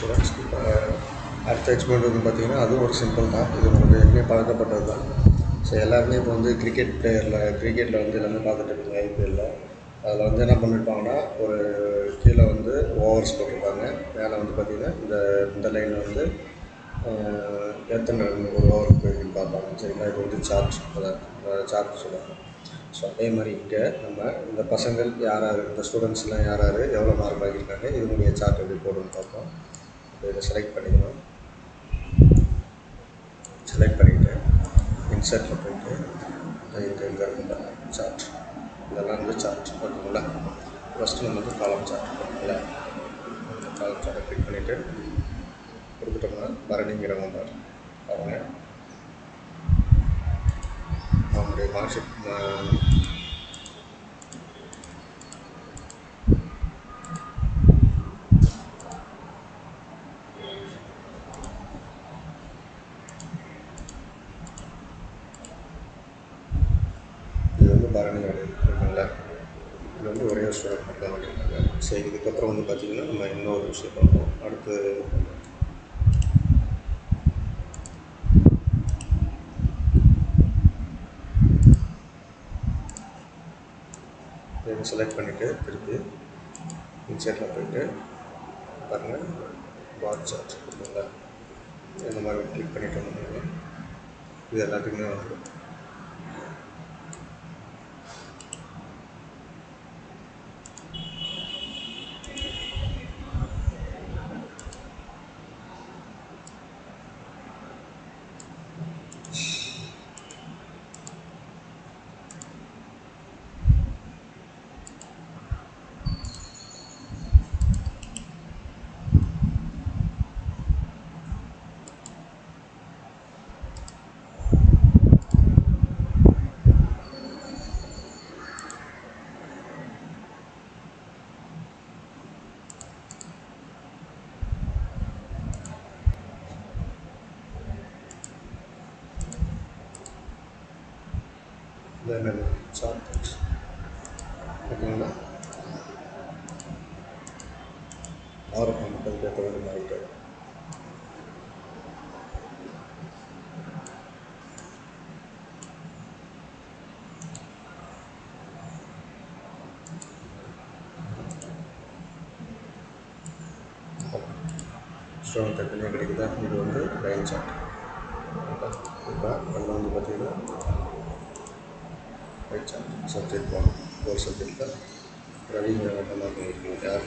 Students இப்போ அடுத்த experiment வந்து பார்த்திங்கன்னா அதுவும் ஒரு சிம்பிள் தான். இது உங்களுக்கு ஏற்கனவே பழக்கப்பட்டது தான். ஸோ எல்லாருமே இப்போ வந்து கிரிக்கெட்டில் வந்து எல்லாமே பார்த்துட்டு இருக்காங்க ஐபிஎல்லில். அதில் வந்து என்ன பண்ணியிருப்பாங்கன்னா ஒரு கீழே வந்து ஓவர்ஸ் போட்டிருப்பாங்க. மேலே வந்து பார்த்திங்கன்னா இந்த லைனில் வந்து எத்தனை ரன் ஒரு ஓவருக்கு போயிருக்குன்னு பார்ப்பாங்க. சரிங்களா, இது வந்து சார்ட், அதான் சார்ட் சொல்லுவாங்க. ஸோ அதே மாதிரி இங்கே நம்ம இந்த பசங்கள் யார் இந்த ஸ்டூடெண்ட்ஸ்லாம் யார் எவ்வளோ மார்க் வாங்கியிருக்காங்க இதனுடைய சார்ட் எப்படி போடுன்னு பார்ப்போம். இப்போ இதை செலக்ட் பண்ணிக்கணும். செலக்ட் பண்ணிவிட்டு இன்சர்ட்டில் போயிட்டு இங்கே இருக்குங்களா சார்ட், இதெல்லாம் வந்து சார்ட் ஓகேங்களா. ஃபஸ்ட்டு நம்ம வந்து காலம் சார்ட் ஓகேங்களா. காலம் சார்ட்டை கிளிக் பண்ணிவிட்டு கொடுத்துட்டோம்னா பரணிங்கிறவங்க பாருங்கள் அவங்களுடைய மார்க் ஷீட். இது வந்து பரணியோட இருக்குங்களா. இது வந்து ஒரே ஒரு ஸ்டூடெண்ட் மட்டும் வாங்கியிருக்காங்க. சரி, இதுக்கப்புறம் வந்து பார்த்திங்கன்னா நம்ம இன்னொரு விஷயம் பார்ப்போம். அடுத்து இதை செலக்ட் பண்ணிவிட்டு திருப்பி இன்சர்ட்டில் போயிட்டு பாருங்கள் பார் சார்ட் இருக்குங்களா. இந்த மாதிரி கிளிக் பண்ணிட்டு வந்தோம்னா இது எல்லாத்துக்குமே வந்துடும். என்னது சார்ட் ஓகேங்களா. 6 பேப்பர் மாறிட்டு ஸ்டூடெண்ட் தனியாக கிடைக்குதா. இது வந்து லைன் சார்ட். இப்போ அதில் வந்து பார்த்திங்கன்னா ரைட் சார்ட் சப்ஜெக்ட் 1 ஒரு சப்ஜெக்டில் ரவிங்கிற மட்டும் தான் பண்ணியிருக்கீங்க. யார்